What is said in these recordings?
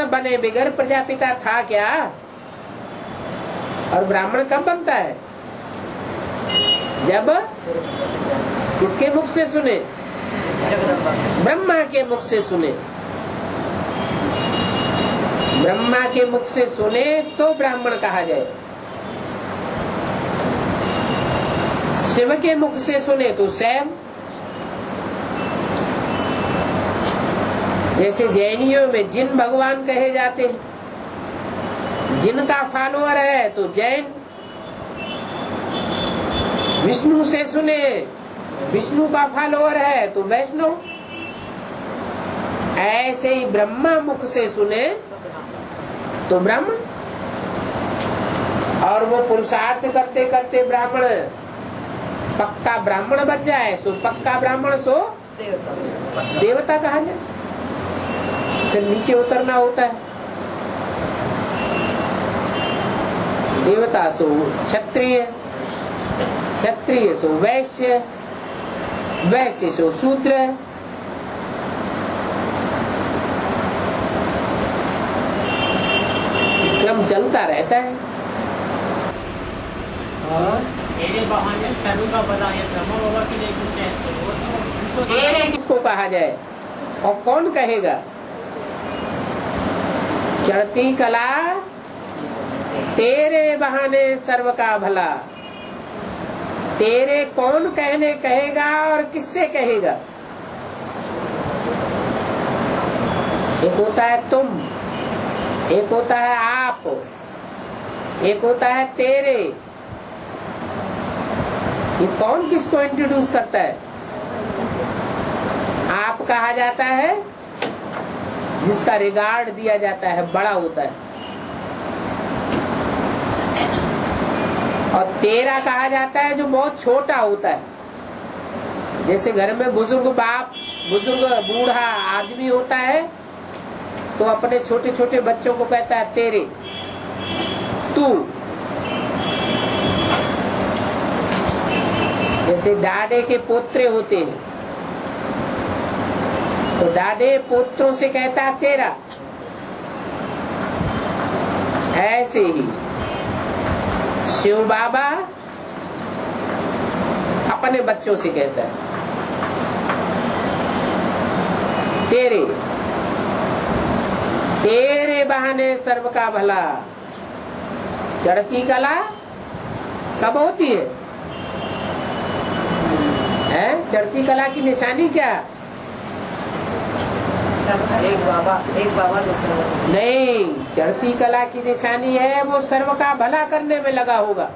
बने बिगर प्रजापिता था क्या? और ब्राह्मण कब बनता है? जब किसके मुख से सुने? ब्रह्मा के मुख से सुने। ब्रह्मा के मुख से सुने तो ब्राह्मण कहा जाए। शिव के मुख से सुने तो शैव। जैसे जैनियों में जिन भगवान कहे जाते हैं, जिनका फॉलोअर है तो जैन। विष्णु से सुने, विष्णु का फॉलोअर है तो वैष्णव। ऐसे ही ब्रह्मा मुख से सुने तो ब्राह्मण। और वो पुरुषार्थ करते करते ब्राह्मण पक्का ब्राह्मण बन जाए, सो पक्का ब्राह्मण सो देवता कहा जाए। फिर नीचे उतरना होता है। देवता सो क्षत्रिय, क्षत्रिय सो वैश्य, वैश्य सो शूद्र। क्रम चलता रहता है। तेरे किसको कहा जाए और कौन कहेगा? चढ़ती कला तेरे बहाने सर्व का भला। तेरे कौन कहने कहेगा और किससे कहेगा? एक होता है तुम, एक होता है आप, एक होता है तेरे। ये कौन किसको इंट्रोड्यूस करता है? आप कहा जाता है जिसका रिगार्ड दिया जाता है, बड़ा होता है। और तेरा कहा जाता है जो बहुत छोटा होता है। जैसे घर में बुजुर्ग बाप, बुजुर्ग बूढ़ा आदमी होता है तो अपने छोटे छोटे बच्चों को कहता है तेरे, तू। जैसे डाडे के पोत्रे होते हैं तो डाडे पोत्रों से कहता है तेरा। ऐसे ही शिव बाबा अपने बच्चों से कहता है तेरे। तेरे बहाने सर्व का भला। चढ़ती कला कब होती है? चढ़ती कला की निशानी क्या? एक बाबा दूसरा नहीं, चढ़ती कला की निशानी है वो सर्व का भला करने में लगा होगा,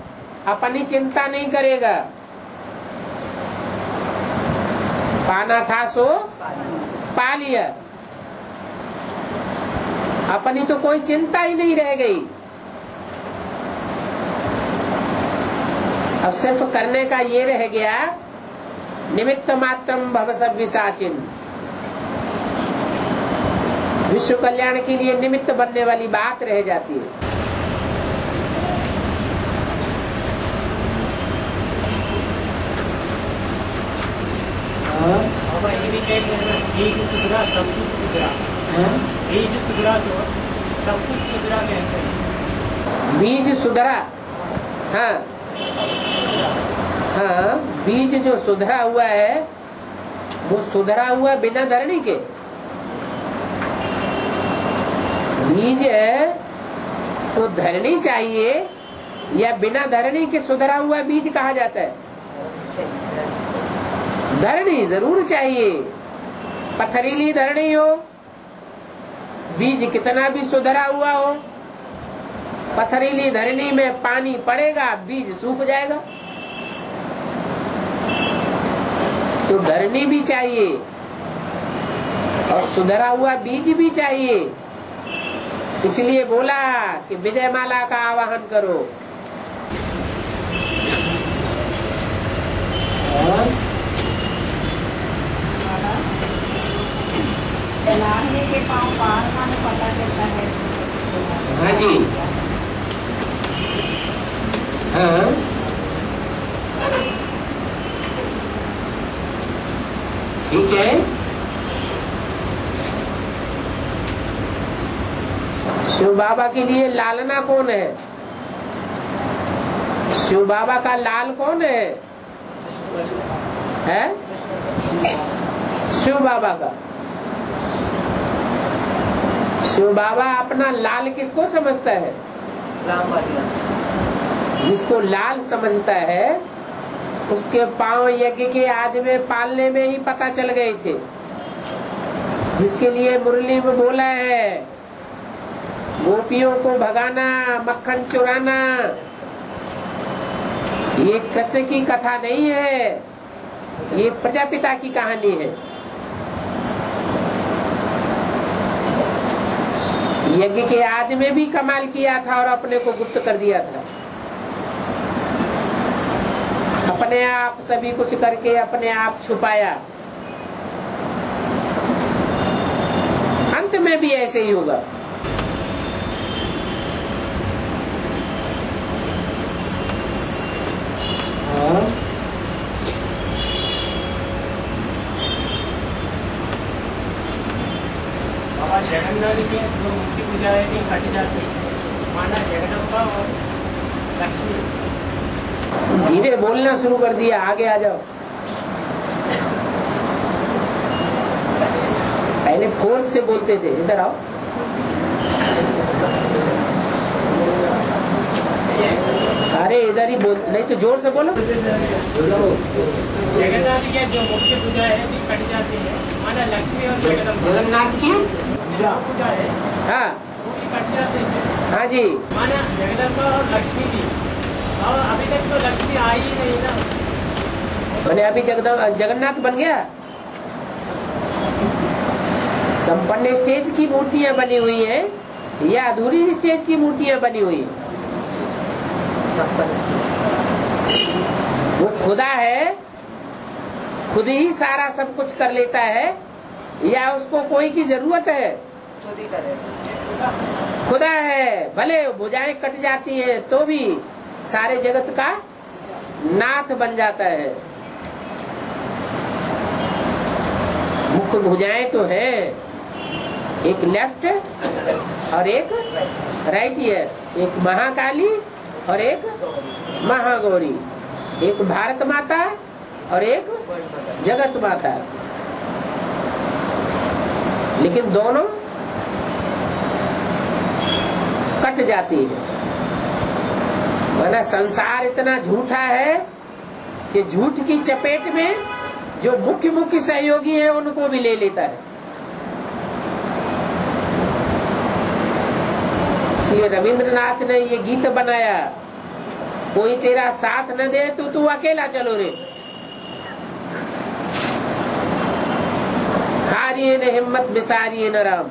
अपनी चिंता नहीं करेगा। पाना था सो पा लिया, अपनी तो कोई चिंता ही नहीं रह गई। अब सिर्फ करने का ये रह गया, निमित्त मात्रम भव सव्यसाचिन। विश्व कल्याण के लिए निमित्त बनने वाली बात रह जाती है। बीज सुधरा। हाँ हाँ, बीज जो सुधरा हुआ है वो सुधरा हुआ बिना धरनी के। बीज है तो धरनी चाहिए या बिना धरनी के सुधरा हुआ बीज कहा जाता है? धरनी जरूर चाहिए। पथरीली धरनी हो, बीज कितना भी सुधरा हुआ हो, पथरीली धरनी में पानी पड़ेगा बीज सूख जाएगा। तो धरनी भी चाहिए और सुधरा हुआ बीज भी चाहिए। इसलिए बोला कि विजय माला का आवाहन करो। के पाँव पार का पता चलता है। हाँ जी, हाँ ठीक है। शिव बाबा के लिए लालना कौन है? शिव बाबा का लाल कौन है? शिव बाबा का। शिव बाबा अपना लाल किसको समझता है? जिसको लाल समझता है उसके पांव यज्ञ के आदि में पालने में ही पता चल गए थे। जिसके लिए मुरली में बोला है गोपियों को भगाना, मक्खन चुराना, ये कृष्ण की कथा नहीं है, ये प्रजापिता की कहानी है। यज्ञ के आदि में भी कमाल किया था और अपने को गुप्त कर दिया था। अपने आप सभी कुछ करके अपने आप छुपाया। अंत में भी ऐसे ही होगा। बाबा जगन्नाथ की जो मूर्ति पूजा है नहीं काटी जाती, माना जगदम्बा और लक्ष्मी। धीरे बोलना शुरू कर दिया, आगे आ जाओ। पहले फोर्स से बोलते थे, इधर आओ। अरे इधर ही बोल, नहीं तो जोर से बोलो। जगन्नाथ की जो मुख्य पूजा है नहीं काटी जाती है, माना लक्ष्मी और जगदम्बा। जगन्नाथ की पूजा है हाँ वो भी कट जाते हैं। हाँ जी, माना जगदम्बा और लक्ष्मी की, और अभी तक तो लक्ष्मी आई ही नहीं ना। मैंने अभी जगन्नाथ बन गया। संपन्न स्टेज की मूर्तियां बनी हुई हैं या अधूरी स्टेज की मूर्तियां बनी हुई हैं? वो खुदा है, खुद ही सारा सब कुछ कर लेता है या उसको कोई की जरूरत है? खुदा है, भले भुजाएं कट जाती है तो भी सारे जगत का नाथ बन जाता है। मुख्य भुजाएं तो है, एक लेफ्ट और एक राइट, यस, एक महाकाली और एक महागौरी, एक भारत माता और एक जगत माता। लेकिन दोनों कट जाती है। माना संसार इतना झूठा है कि झूठ की चपेट में जो मुख्य मुख्य सहयोगी है उनको भी ले लेता है। श्री रविंद्रनाथ ने ये गीत बनाया, कोई तेरा साथ न दे तो तू अकेला चलो रे, हारिए न हिम्मत बिसारिए न राम।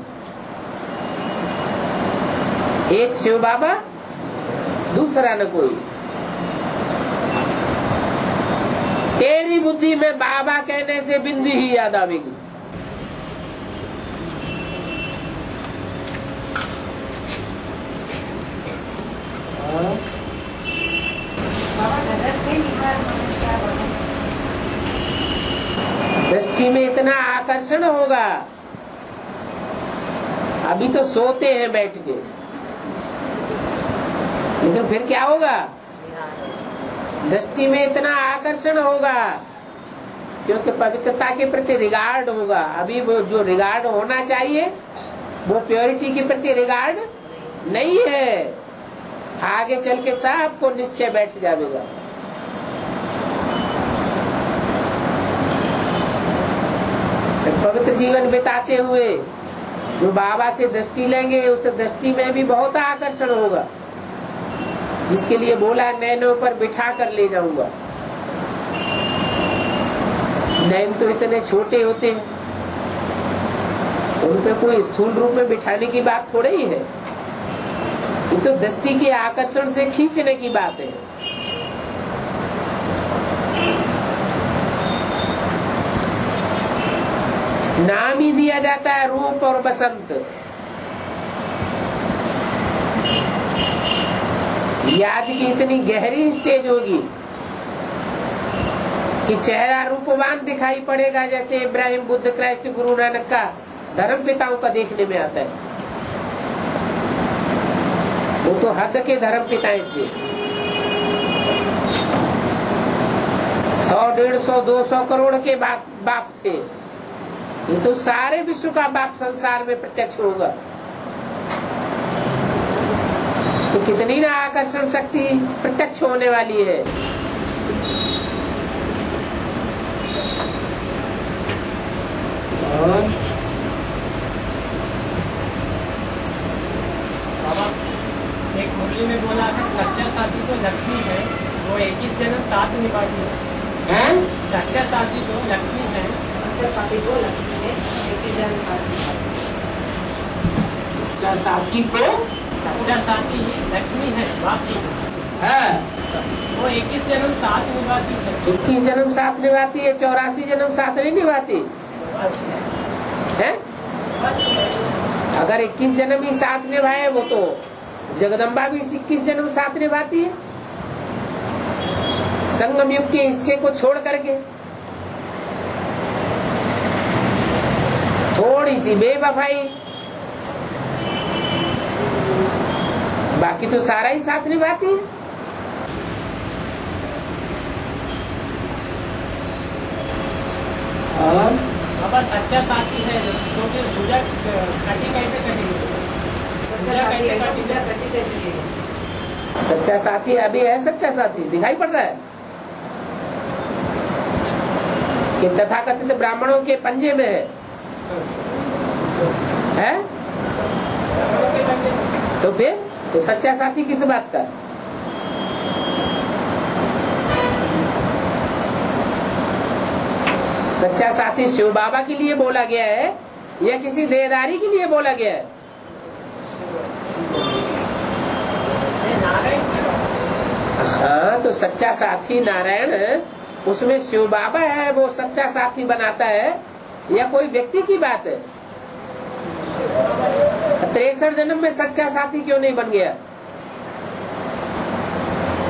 एक शिव बाबा, दूसरा न कोई। तेरी बुद्धि में बाबा कहने से बिंदी ही याद आवेगी। दृष्टि में इतना आकर्षण होगा। अभी तो सोते हैं बैठ के, लेकिन फिर क्या होगा? दृष्टि में इतना आकर्षण होगा क्योंकि पवित्रता के प्रति रिगार्ड होगा। अभी वो जो रिगार्ड होना चाहिए वो प्योरिटी के प्रति रिगार्ड नहीं है। आगे चल के सबको निश्चय बैठ जाएगा। पवित्र जीवन बिताते हुए जो बाबा से दृष्टि लेंगे उस दृष्टि में भी बहुत आकर्षण होगा, जिसके लिए बोला नैनों पर बिठा कर ले जाऊंगा। नैन तो इतने छोटे होते हैं, उन पे कोई स्थूल रूप में बिठाने की बात थोड़ी ही है। ये तो दृष्टि के आकर्षण से खींचने की बात है। नाम ही दिया जाता है रूप और बसंत। याद की इतनी गहरी स्टेज होगी कि चेहरा रूपवान दिखाई पड़ेगा, जैसे इब्राहिम, बुद्ध, क्राइस्ट, गुरु नानक का धर्म पिताओं का देखने में आता है। वो तो हद के धर्म पिताएं थे। 100, 150, 200 करोड़ के बाप थे। ये तो सारे विश्व का बाप संसार में प्रत्यक्ष होगा। तो कितनी ना आकर्षण शक्ति प्रत्यक्ष होने वाली है। बाबा एक मुरली में बोला है सच्चा साथी तो लक्ष्मी है, वो 21 जन्म साथ निभाती है। सच्चा साथी तो लक्ष्मी है, सच्चा साथी को लक्ष्मी है, एक ही जन्म साथी। क्या साथी को सच्चा साथी लक्ष्मी है, बाप की है, वो 21 जन्म साथ निभाती है। 21 जन्म साथ निभाती है, 84 जन्म साथ नहीं निभाती है। अगर 21 जन्म ही साथ निभाए, वो तो जगदम्बा भी 21 जन्म साथ निभाती है, संगम युग के हिस्से को छोड़ करके। थोड़ी सी बेवफाई, बाकी तो सारा ही साथ निभाती है। और बाबा सच्चा साथी है तो फिर पूजा कटी कैसे करेंगे? पूजा कैसे कटी? सच्चा साथी अभी है, सच्चा साथी दिखाई पड़ रहा है कि तथाकथित ब्राह्मणों के पंजे में है? तो फिर तो सच्चा साथी किस बात का? सच्चा साथी शिव बाबा के लिए बोला गया है या किसी देहदारी के लिए बोला गया है? हाँ, तो सच्चा साथी नारायण, उसमें शिव बाबा है, वो सच्चा साथी बनाता है या कोई व्यक्ति की बात है? 63 जन्म में सच्चा साथी क्यों नहीं बन गया?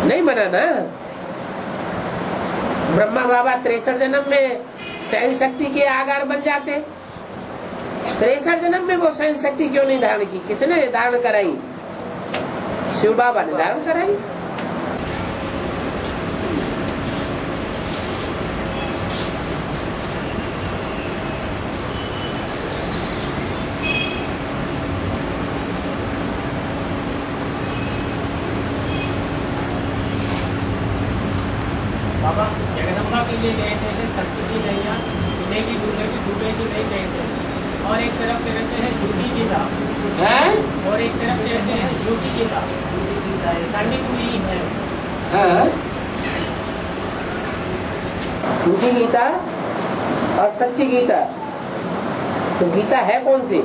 नहीं बना ना। ब्रह्मा बाबा 63 जन्म में सहन शक्ति के आगार बन जाते। 63 जन्म में वो सहन शक्ति क्यों नहीं धारण की? किसने धारण कराई? शिव बाबा ने धारण कराई। बाबा जगदम्बा के लिए गए थे शक्ति की नैया पीने की डूबे की नहीं गए थे। और एक तरफ कहते हैं झूठी गीता, और एक तरफ कहते हैं झूठी गीता करनी हुई है। झूठी गीता और सच्ची गीता, तो गीता है कौन सी?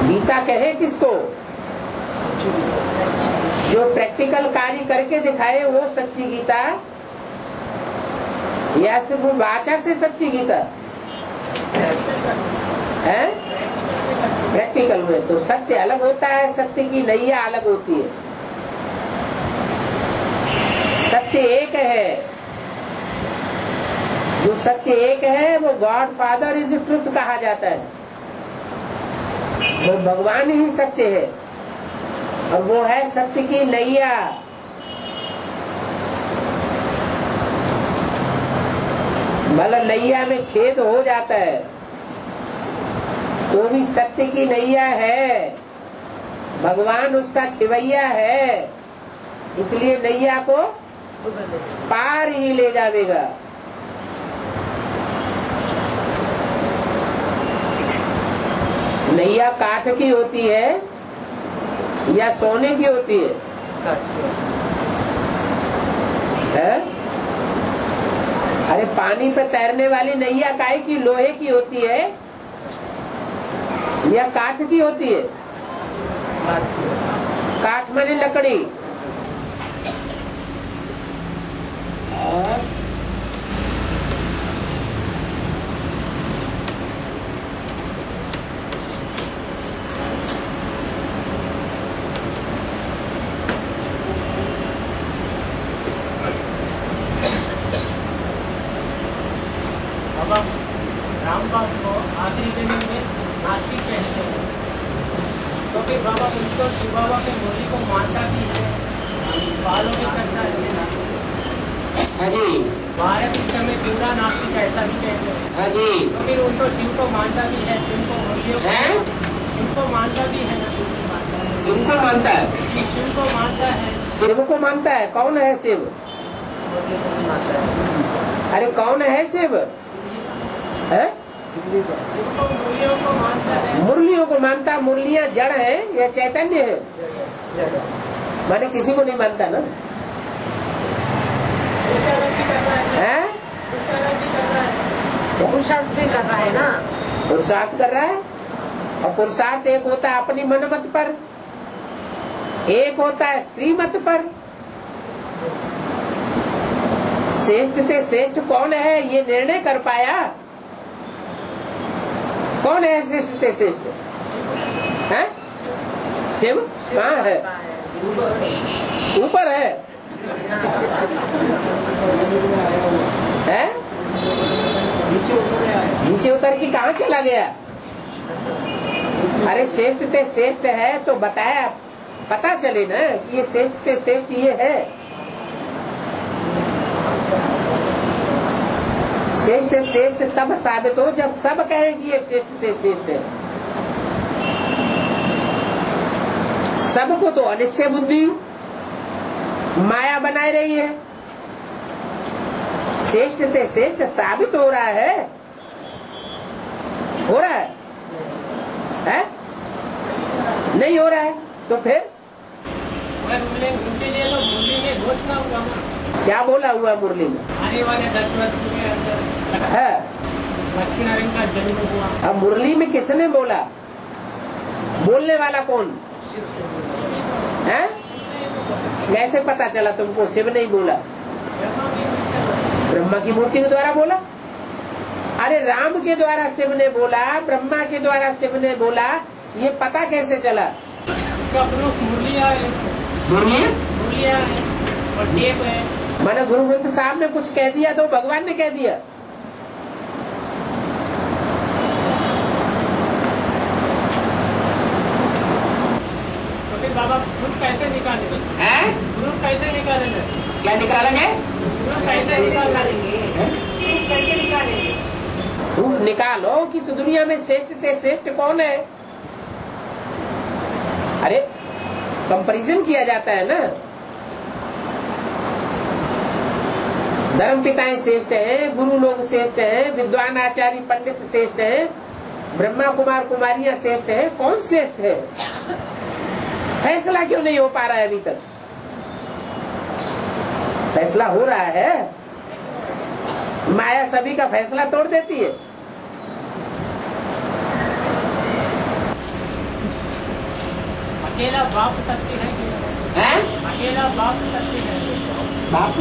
गीता कहे किसको? जो प्रैक्टिकल कार्य करके दिखाए वो सच्ची गीता, या सिर्फ वाचा से सच्ची गीता है? प्रैक्टिकल में तो सत्य अलग होता है, सत्य की नैया अलग होती है। सत्य एक है, जो सत्य एक है वो गॉड फादर इज ट्रुथ कहा जाता है। वो भगवान ही सत्य है और वो है सत्य की नैया। मतलब नैया में छेद हो जाता है तो भी सत्य की नैया है, भगवान उसका खिवैया है, इसलिए नैया को पार ही ले जावेगा। नैया काठ की होती है या सोने की होती है? अरे पानी पे तैरने वाली नैया काहे की? लोहे की होती है या काठ की होती है? काठ माने लकड़ी। रामबाब को आखिरी जन्म में नास्तिक कहते हैं, फिर बाबा उनको शिव बाबा के बोली को मानता भी है, बालों भी करता है। हाँ जी, भारत इस समय जूड़ा नास्तिक ऐसा भी कहते हैं। हाँ जी, तो फिर उनको शिव को मानता भी है, शिव को बोलियों हैं? उनको मानता भी है ना, शिव को मानता है। उनको मानता है, शिव को मानता है। शिव को मानता है। कौन है शिव? अरे कौन है शिव? है? उनको मुरलियों को मानता है। मुरलियों को मानता। मुरलियाँ जड़ है या चैतन्य है? माने किसी को नहीं मानता ना। है? पुरुषार्थ भी कर रहा है ना। पुरुषार्थ कर रहा है। और पुरुषार्थ एक होता है अपनी मनमत पर, एक होता है श्रीमत पर। श्रेष्ठ से श्रेष्ठ कौन है ये निर्णय कर पाया? कौन है श्रेष्ठ से श्रेष्ठ? है? शिव कहाँ है? ऊपर है, है? नीचे उतर के कहाँ चला गया? अरे श्रेष्ठ से श्रेष्ठ है तो बताया, पता चले ना कि ये श्रेष्ठ से श्रेष्ठ ये है। श्रेष्ठ से श्रेष्ठ तब साबित हो जब सब कहें कि ये श्रेष्ठ से श्रेष्ठ है। सबको तो अनिश्चय बुद्धि माया बनाए रही है। श्रेष्ठ से श्रेष्ठ साबित हो रहा है, हो रहा है? नहीं हो रहा है तो फिर उनके लिए तो मुरली में घोषणा हुआ ना। क्या बोला हुआ मुरली में? आने वाले 10 वर्ष के अंदर है लक्ष्मीनारायण का जन्म हुआ। अब मुरली में किसने बोला? बोलने वाला कौन है? कैसे पता चला तुमको शिव नहीं बोला? ब्रह्मा की मूर्ति के द्वारा बोला। अरे राम के द्वारा शिव ने बोला, ब्रह्मा के द्वारा शिव ने बोला, ये पता कैसे चला? इसका प्रूफ मुरलिया है, मुरलिया है और टेप है। मैंने गुरु ग्रंथ साहब ने कुछ कह दिया तो भगवान ने कह दिया। तो फिर बाबा प्रूफ कैसे निकालेंगे? प्रूफ कैसे निकालेंगे? क्या निकालेंगे? प्रूफ कैसे निकालेंगे? कैसे निकालेंगे? प्रूफ निकालो कि इस दुनिया में श्रेष्ठ से श्रेष्ठ कौन है। अरे कंपैरिजन किया जाता है ना। धर्म पिताएं श्रेष्ठ हैं, गुरु लोग श्रेष्ठ हैं, विद्वान आचार्य पंडित श्रेष्ठ हैं, ब्रह्मा कुमार कुमारियां श्रेष्ठ हैं। कौन श्रेष्ठ है? फैसला क्यों नहीं हो पा रहा है अभी तक? फैसला हो रहा है। माया सभी का फैसला तोड़ देती है। अकेला बाप सत्य है कि हैं? अकेला बाप सत्य है? बाप?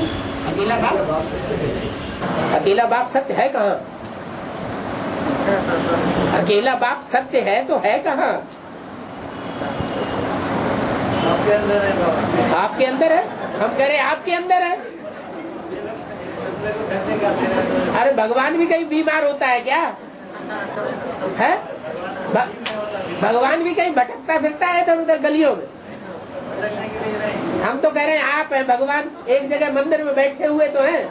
अकेला बाप? अकेला बाप सत्य है कहाँ? अकेला बाप सत्य है तो है कहाँ? आपके अंदर है बाबा। आपके अंदर है। हम कह रहे आपके अंदर है। अरे भगवान भी कहीं बीमार होता है क्या? है? भगवान भी कहीं भटकता फिरता है इधर उधर गलियों में? हम तो कह रहे हैं आप हैं भगवान, एक जगह मंदिर में बैठे हुए तो हैं।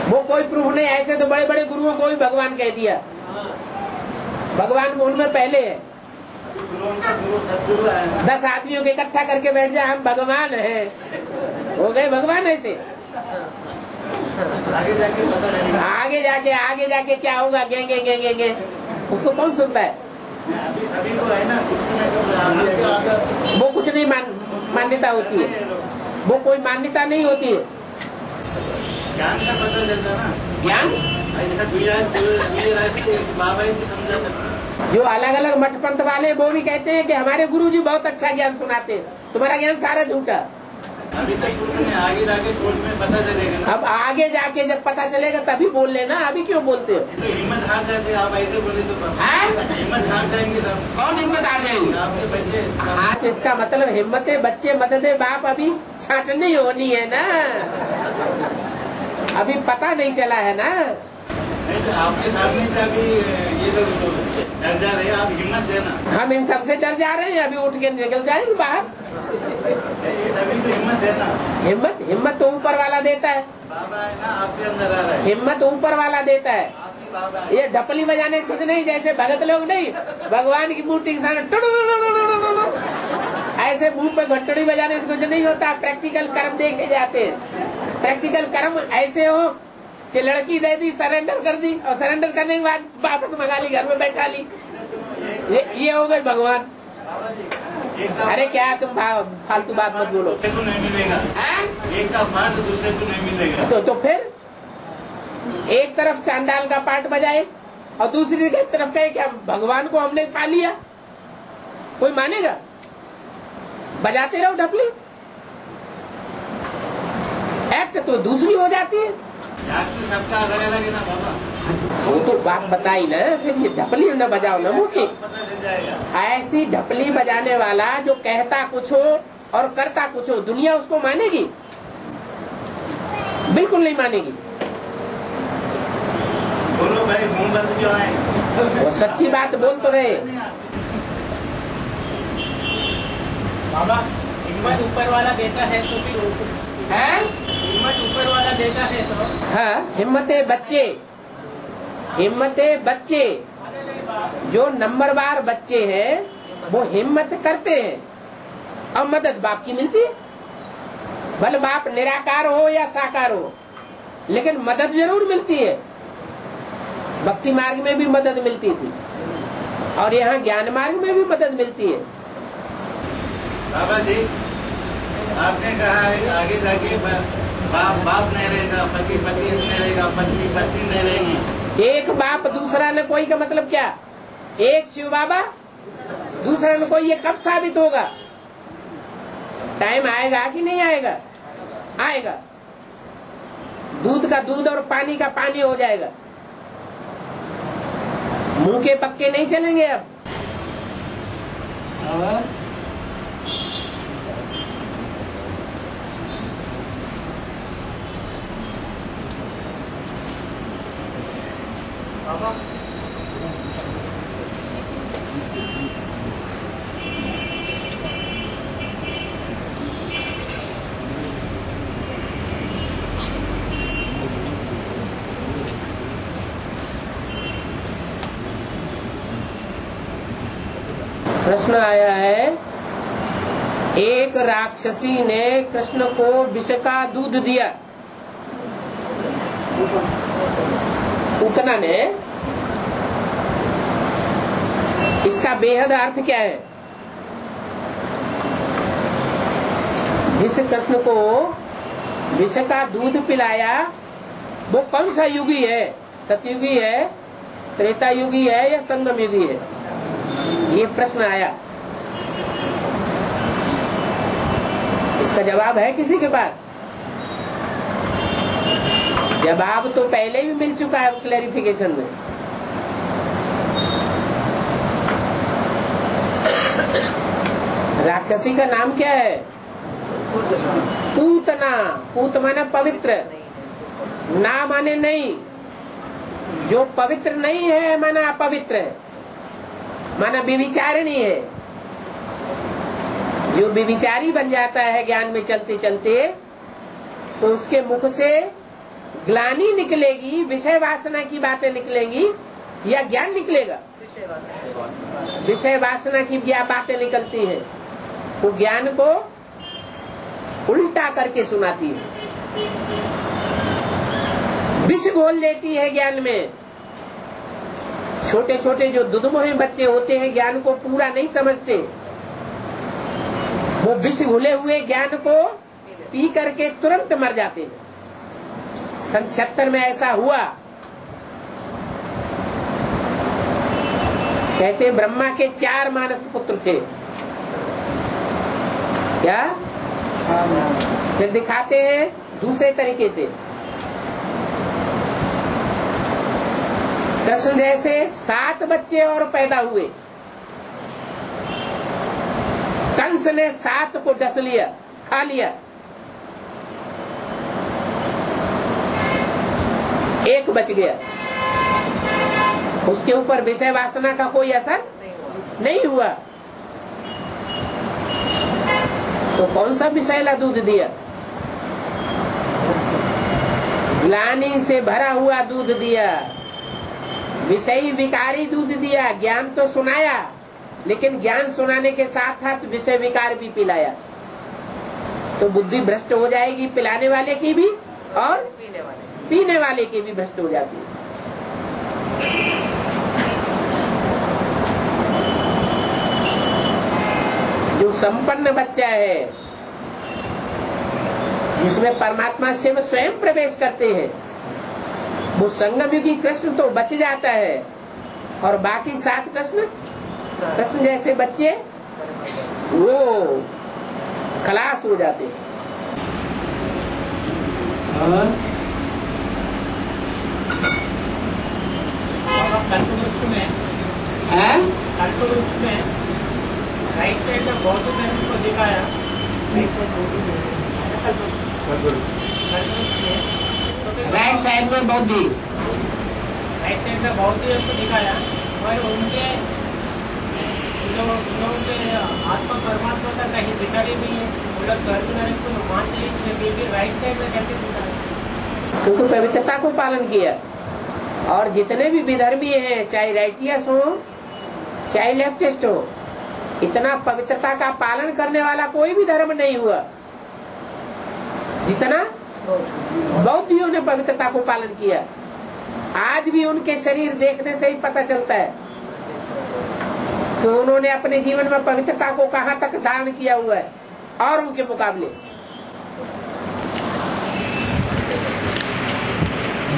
वो कोई प्रूफ नहीं। ऐसे तो बड़े बड़े गुरुओं को भी भगवान कह दिया। भगवान उनमें पहले है। 10 आदमियों को इकट्ठा करके बैठ जाए हम भगवान हैं, हो गए भगवान ऐसे। आगे जाके क्या होगा? गे उसको कौन सुनता है? वो कुछ नहीं मान्यता होती है, वो कोई मान्यता नहीं होती है। ज्ञान का पता चलता है ना। ज्ञान जो अलग अलग मठ पंथ वाले वो भी कहते हैं कि हमारे गुरुजी बहुत अच्छा ज्ञान सुनाते हैं, तुम्हारा ज्ञान सारा झूठा। अभी तक आगे जाके कोर्ट में पता चलेगा ना। अब आगे जाके जब पता चलेगा तभी बोल लेना, अभी क्यों बोलते हो? तो हिम्मत हार जाते आप ऐसे बोले तो हिम्मत हार जाएंगे सब। कौन हिम्मत हार जाएंगे? आपके बच्चे। हाँ तो इसका मतलब हिम्मतें बच्चे मददे बाप अभी छाटनी होनी है ना, अभी पता नहीं चला है ना। नहीं तो आपके सामने से अभी ये लोग डर जा रहे हैं, आप हिम्मत देना। हम इन सबसे डर जा रहे हैं, अभी उठ के निकल जाएंगे बाहर। अभी तो हिम्मत देना। हिम्मत तो ऊपर वाला देता है। बाबा है ना, आपके अंदर आ रहा है। हिम्मत ऊपर वाला देता है। आपकी बाबा है। ये ढपली बजाने कुछ नहीं, जैसे भगत लोग नहीं भगवान की मूर्ति के सामने ऐसे मुंह पे घंटड़ी बजाने से कुछ नहीं होता। प्रैक्टिकल कर्म देखे जाते हैं। प्रैक्टिकल कर्म ऐसे हो कि लड़की दे दी, सरेंडर कर दी, और सरेंडर करने के बाद वापस मंगा ली, घर में बैठा ली। ये हो गए भगवान। बाबा जी, एक का अरे क्या तुम फालतू बात मत बोलो। दूसरे को नहीं मिलेगा। एक का पार्ट दूसरे को नहीं मिलेगा। तो फिर एक तरफ चांडाल का पार्ट बजाए और दूसरी तरफ कहे क्या भगवान को हमने पा लिया, कोई मानेगा? बजाते रहो ढपली, एक्ट तो दूसरी हो जाती है। सबका अलग अलग है ना बाबा। वो तो बात बताई ना, फिर ये ढपली न बजाओ ना मुखी। पता चल जाएगा। ऐसी ढपली बजाने वाला जो कहता कुछ हो और करता कुछ हो, दुनिया उसको मानेगी? बिल्कुल नहीं मानेगी। बोलो भाई, मोमबत्ती जो है वो सच्ची बात बोल तो रहे। बाबा हिम्मत ऊपर वाला देता है तो फिर हैं? हिम्मत ऊपर वाला देता है तो हाँ, हिम्मते बच्चे जो नंबरवार बच्चे हैं वो हिम्मत करते हैं और मदद बाप की मिलती है। भले बाप निराकार हो या साकार हो, लेकिन मदद जरूर मिलती है। भक्ति मार्ग में भी मदद मिलती थी और यहाँ ज्ञान मार्ग में भी मदद मिलती है। बाबा जी, आपने कहा है आगे जाके बाप नहीं रहेगा, पति नहीं रहेगा, पत्नी नहीं रहेगी। एक बाप दूसरा न कोई का मतलब क्या? एक शिव बाबा दूसरा न कोई, ये कब साबित होगा? टाइम आएगा कि नहीं आएगा? आएगा। दूध का दूध और पानी का पानी हो जाएगा। मुंह के पक्के नहीं चलेंगे अब। बाबा प्रश्न आया है, एक राक्षसी ने कृष्ण को विष का दूध दिया। पूतना ने, इसका बेहद अर्थ क्या है? जिस कृष्ण को विष का दूध पिलाया वो कौन सा युगी है? सतयुगी है, त्रेता युगी है या संगम युगी है? ये प्रश्न आया। इसका जवाब है किसी के पास? जवाब तो पहले भी मिल चुका है क्लैरिफिकेशन में। राक्षसी का नाम क्या है? पूतना। पूत माने पवित्र, ना माने नहीं। जो पवित्र नहीं है माना अपवित्र है, माना व्यभिचारिणी है। जो व्यभिचारी बन जाता है ज्ञान में चलते चलते, तो उसके मुख से ग्लानि निकलेगी, विषय वासना की बातें निकलेंगी या ज्ञान निकलेगा? विषय वासना की बातें निकलती हैं। वो ज्ञान को उल्टा करके सुनाती है, विष घोल देती है ज्ञान में। छोटे छोटे जो दुधमुहे बच्चे होते हैं ज्ञान को पूरा नहीं समझते, वो विष घुले हुए ज्ञान को पी करके तुरंत मर जाते हैं। सन 76 में ऐसा हुआ। कहते ब्रह्मा के 4 मानस पुत्र थे। क्या? फिर दिखाते हैं दूसरे तरीके से। कृष्ण जैसे 7 बच्चे और पैदा हुए। कंस ने 7 को डस लिया, खा लिया। एक बच गया। उसके ऊपर विषय वासना का कोई असर नहीं हुआ। तो कौन सा विषैला दूध दिया? ग्लानि से भरा हुआ दूध दिया, विषयी विकारी दूध दिया। ज्ञान तो सुनाया, लेकिन ज्ञान सुनाने के साथ साथ विषय विकार भी पिलाया, तो बुद्धि भ्रष्ट हो जाएगी, पिलाने वाले की भी और पीने वाले की भी भ्रष्ट हो जाती है। जो संपन्न बच्चा है, जिसमें परमात्मा से वो स्वयं प्रवेश करते हैं, वो संगमयुगी कृष्ण तो बच जाता है, और बाकी 7 कृष्ण जैसे बच्चे वो खलास हो जाते हैं। कल्पवृक्ष में राइट साइड में बौद्ध धर्म को दिखाया, राइट साइड में बौद्धि, राइट साइड में बौद्ध धर्म को दिखाया, और उनके आत्मा परमात्मा का कहीं दिखा ही नहीं है। वो लोग धर्म नरक को मानते हैं, राइट साइड में कैसे दिखाया? क्योंकि पवित्रता को पालन किया। और जितने भी विधर्मी हैं, चाहे राइटियस हो चाहे लेफ्टिस्ट हो, इतना पवित्रता का पालन करने वाला कोई भी धर्म नहीं हुआ जितना बौद्धियों ने पवित्रता को पालन किया। आज भी उनके शरीर देखने से ही पता चलता है कि उन्होंने अपने जीवन में पवित्रता को कहां तक धारण किया हुआ है, और उनके मुकाबले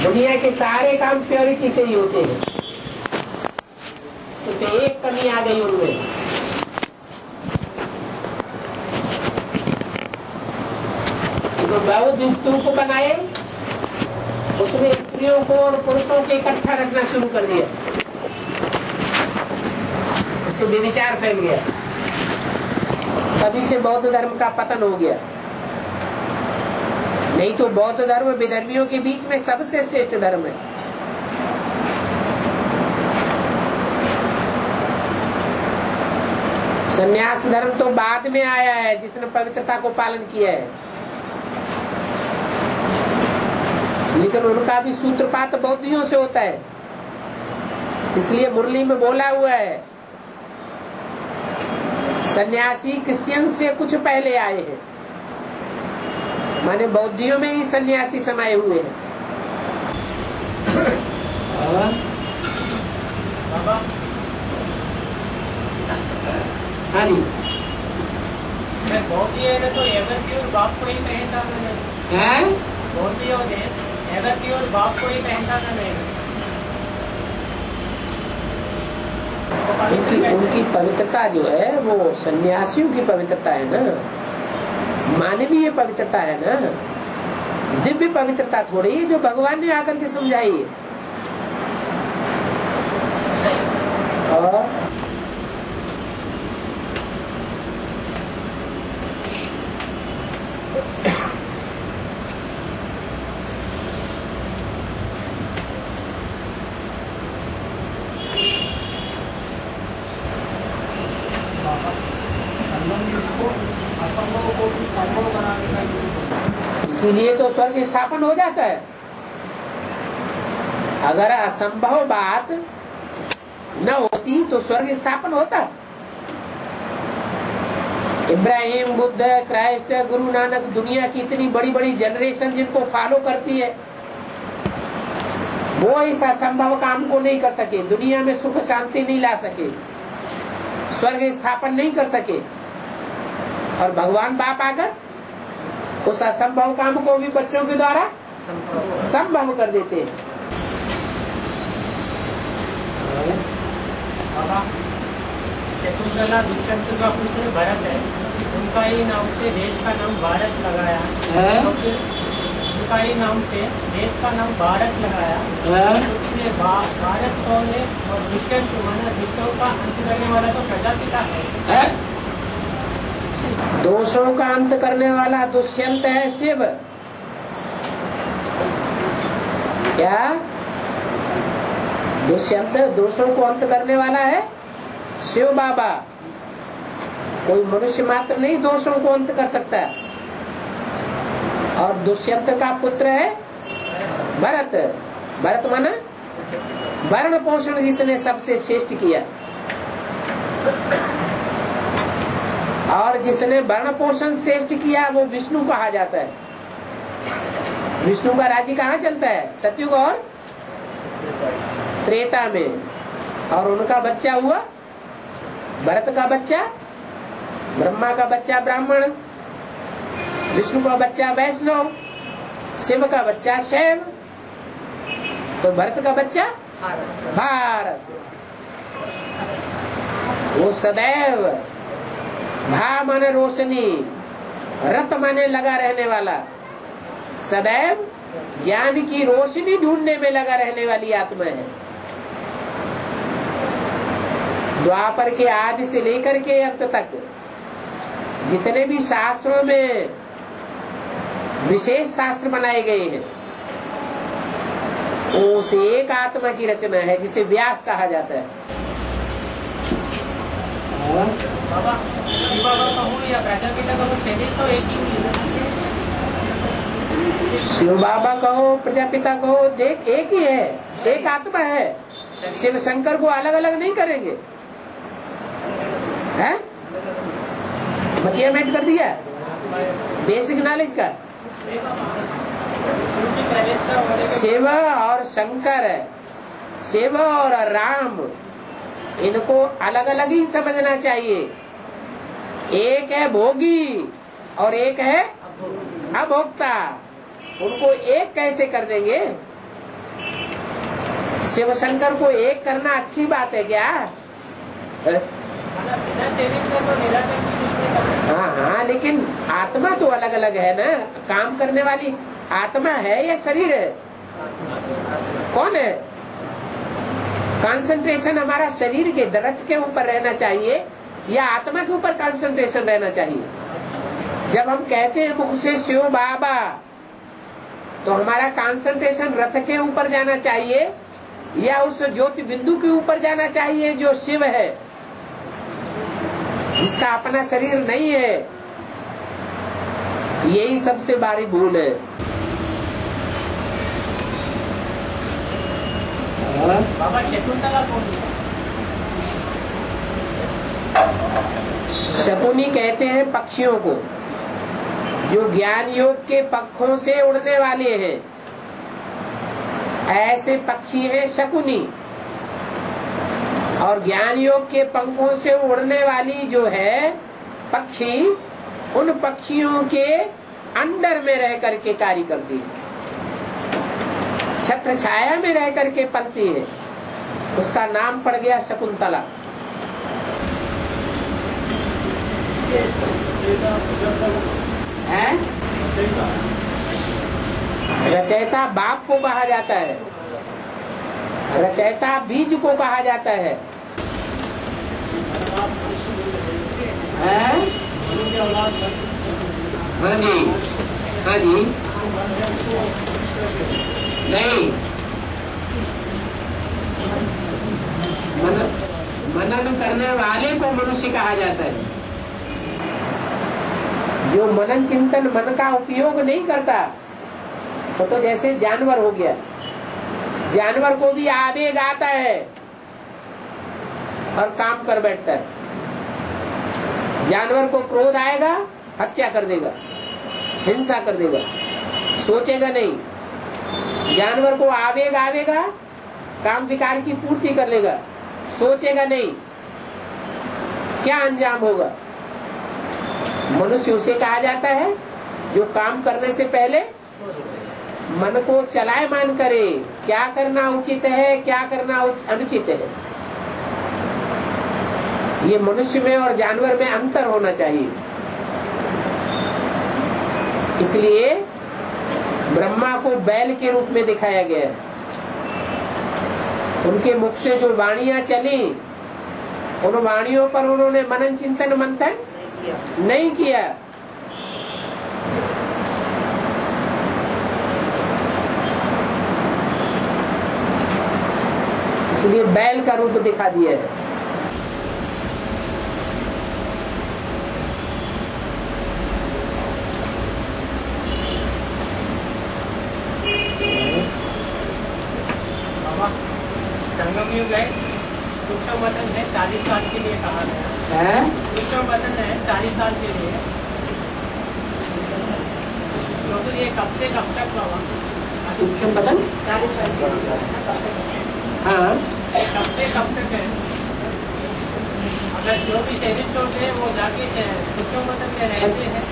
दुनिया के सारे काम प्योरिटी से ही होते हैं। सिर्फ एक कमी आ गई उनमें, तो बौद्ध स्तूप को बनाए, उसमें स्त्रियों को और पुरुषों को इकट्ठा रखना शुरू कर दिया, उससे व्यभिचार फैल गया। तभी से बौद्ध धर्म का पतन हो गया। नहीं तो बौद्ध धर्म विधर्मियों के बीच में सबसे श्रेष्ठ धर्म है। संन्यास धर्म तो बाद में आया है, जिसने पवित्रता को पालन किया है, लेकिन उनका भी सूत्रपात बौद्धियों से होता है। इसलिए मुरली में बोला हुआ है, सन्यासी क्रिश्चियन से कुछ पहले आए हैं, माने बौद्धियों में ही सन्यासी समाये हुए हैं। हाँ जी, बौद्धी है तो एवर की और बाप को ही पहनता था। बौद्धियों ने एवर की और बाप को ही पहनता था। उनकी पवित्रता जो है वो सन्यासियों की पवित्रता है ना, मानवीय पवित्रता है ना, दिव्य पवित्रता थोड़ी है जो भगवान ने आकर के समझाई है। और इसीलिए तो स्वर्ग स्थापन हो जाता है। अगर असंभव बात न होती तो स्वर्ग स्थापन होता। इब्राहिम, बुद्ध, क्राइस्ट, गुरु नानक, दुनिया की इतनी बड़ी बड़ी जनरेशन जिनको फॉलो करती है, वो इस असंभव काम को नहीं कर सके, दुनिया में सुख शांति नहीं ला सके, स्वर्ग स्थापन नहीं कर सके। और भगवान बाप आकर उस असंभव काम को भी बच्चों के द्वारा संभव कर देते हैं। शकुंतला दुष्यंत का पुत्र भरत है, उनका ही नाम से देश का नाम भारत लगाया है। उनका ही नाम से देश का नाम भारत लगाया। इसलिए भारत कौन है और दुष्यंत माना दुष्टों का अंत करने वाला तो प्रजापिता है। दोषों का अंत करने वाला दुष्यंत है शिव। क्या दुष्यंत दोषों को अंत करने वाला है शिव बाबा। कोई मनुष्य मात्र नहीं दोषों को अंत कर सकता है। और दुष्यंत का पुत्र है भरत। भरत माना वर्ण पोषण जिसने सबसे श्रेष्ठ किया, और जिसने वर्ण पोषण श्रेष्ठ किया वो विष्णु कहा जाता है। विष्णु का राज्य कहाँ चलता है? सतयुग और त्रेता में। और उनका बच्चा हुआ भरत का बच्चा ब्रह्मा का बच्चा ब्राह्मण, विष्णु का बच्चा वैष्णव, शिव का बच्चा शैव, तो भरत का बच्चा भारत। वो सदैव भा माने रोशनी, रत माने लगा रहने वाला, सदैव ज्ञान की रोशनी ढूंढने में लगा रहने वाली आत्मा है। द्वापर के आदि से लेकर के अंत तक जितने भी शास्त्रों में विशेष शास्त्र बनाए गए हैं उस एक आत्मा की रचना है जिसे व्यास कहा जाता है। बाबा शिव बाबा कहूँ या प्रजापिता कहूँ, शरीर तो एक ही है। शिव बाबा कहो प्रजापिता कहो, देख एक ही है, एक आत्मा है। शिव शंकर को अलग अलग नहीं करेंगे, है? मतिया मेट कर दिया बेसिक नॉलेज का। शिव और शंकर, शिव और राम, इनको अलग अलग ही समझना चाहिए। एक है भोगी और एक है अभोक्ता, उनको एक कैसे कर देंगे? शिव शंकर को एक करना अच्छी बात है क्या? हाँ हाँ, लेकिन आत्मा तो अलग अलग है ना। काम करने वाली आत्मा है या शरीर है? कौन है? कंसंट्रेशन हमारा शरीर के दर्द के ऊपर रहना चाहिए या आत्मा के ऊपर कंसंट्रेशन रहना चाहिए? जब हम कहते हैं मुख से शिव बाबा, तो हमारा कंसंट्रेशन रथ के ऊपर जाना चाहिए या उस ज्योति बिंदु के ऊपर जाना चाहिए जो शिव है, जिसका अपना शरीर नहीं है? यही सबसे बड़ी भूल है। बाबा शकुंतला कौन है? शकुनी कहते हैं पक्षियों को, जो ज्ञान योग के पंखों से उड़ने वाले हैं, ऐसे पक्षी है शकुनी। और ज्ञान योग के पंखों से उड़ने वाली जो है पक्षी, उन पक्षियों के अंडर में रह करके कार्य करती है, छत्र छाया में रह करके पलती है। उसका नाम पड़ गया शकुंतला। है? रचयिता बाप को कहा जाता है, रचयिता बीज को कहा जाता है। हाँ जी, हाँ जी, नहीं, मनन करने वाले को मनुष्य कहा जाता है। जो मनन चिंतन मन का उपयोग नहीं करता तो जैसे जानवर हो गया। जानवर को भी आवेग आता है और काम कर बैठता है। जानवर को क्रोध आएगा, हत्या कर देगा, हिंसा कर देगा, सोचेगा नहीं। जानवर को आवेग आवेगा, काम विकार की पूर्ति कर लेगा, सोचेगा नहीं, क्या अंजाम होगा। मनुष्य उसे कहा जाता है जो काम करने से पहले मन को चलायमान करे, क्या करना उचित है, क्या करना अनुचित है। ये मनुष्य में और जानवर में अंतर होना चाहिए। इसलिए ब्रह्मा को बैल के रूप में दिखाया गया है। उनके मुख से जो वाणियां चली, उन वाणियों पर उन्होंने मनन चिंतन मंथन नहीं किया। इसलिए बैल का रूप दिखा दिया है। संगम युग है, सूक्ष्म वतन है 40 साल के लिए कहा गया है सूक्ष्म वतन है 40 साल के लिए, तो ये कब से कब तक होगा? सूक्ष्म बदन। हाँ, कब से कब तक है? अगर जो भी 23 होते हैं वो जाके सूक्ष्म वतन में रहते हैं।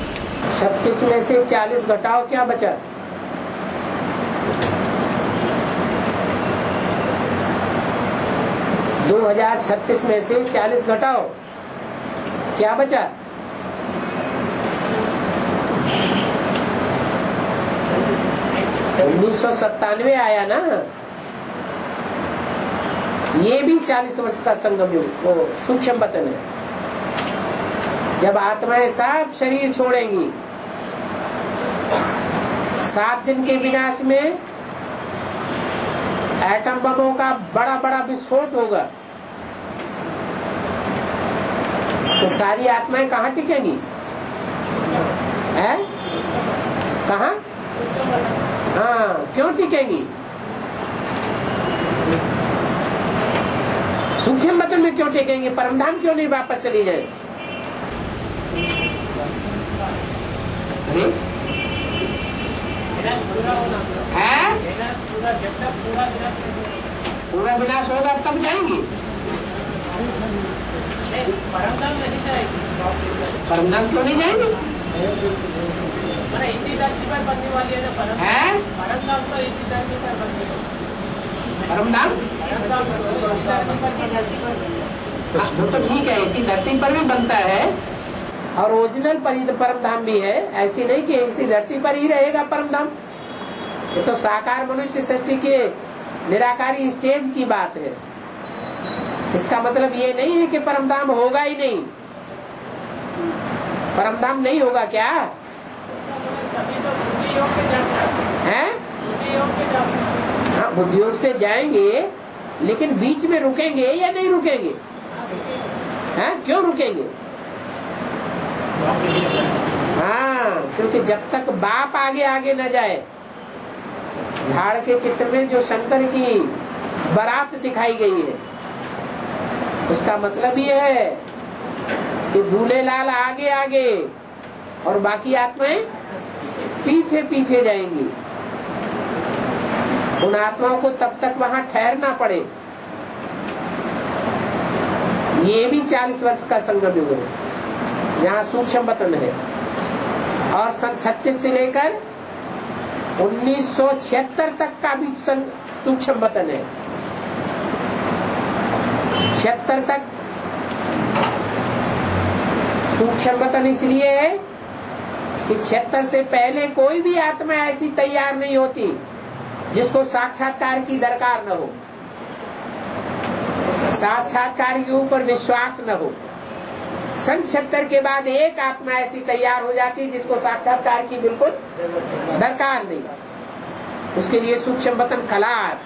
36 में से 40 घटाओ, क्या बचा? 2036 में से 40 घटाओ, क्या बचा? 1997 आया ना। ये भी 40 वर्ष का संगम युग, वो सूक्ष्म वतन है। जब आत्माएं सब शरीर छोड़ेंगी, 7 दिन के विनाश में एटम बमों का बड़ा बड़ा विस्फोट होगा, तो सारी आत्माएं कहाँ टिकेंगी? हैं? कहाँ? हाँ, क्यों टिकेंगी? सूक्ष्म वतन में क्यों टिकेंगे? परमधाम क्यों नहीं वापस चली जाए? है? पूरा विनाश होगा तब जाएंगे। परमधाम नहीं जाएगी। परमधाम क्यों नहीं जाएंगे? इसी धरती पर बनने वाली है ना परमधाम, तो इसी धरती पर बनने वाली। परमधाम वो तो ठीक है, इसी धरती पर भी बनता है और ओरिजिनल परमधाम भी है। ऐसी नहीं कि इसी धरती पर ही रहेगा परमधाम। ये तो साकार मनुष्य सृष्टि के निराकारी स्टेज की बात है। इसका मतलब ये नहीं है कि परमधाम होगा ही नहीं। परमधाम नहीं होगा क्या है? हाँ, बुद्धि योग से जाएंगे, लेकिन बीच में रुकेंगे या नहीं रुकेंगे? हैं? क्यों रुकेंगे? हाँ, क्योंकि जब तक बाप आगे आगे न जाए। झाड़ के चित्र में जो शंकर की बारात दिखाई गई है, उसका मतलब ये है कि दूल्हेलाल आगे आगे और बाकी आत्माएं पीछे पीछे जाएंगी। उन आत्माओं को तब तक वहां ठहरना पड़े। ये भी 40 वर्ष का संगम युग है, जहाँ सूक्ष्म वतन है। और सन 36 से लेकर 1976 तक का भी सूक्ष्म वतन है। 76 तक सूक्ष्म वतन इसलिए है कि 76 से पहले कोई भी आत्मा ऐसी तैयार नहीं होती जिसको साक्षात्कार की दरकार न हो, साक्षात्कार के ऊपर विश्वास न हो। सन 76 के बाद एक आत्मा ऐसी तैयार हो जाती है जिसको साक्षात्कार की बिल्कुल दरकार नहीं। उसके लिए सूक्ष्म वतन खलास,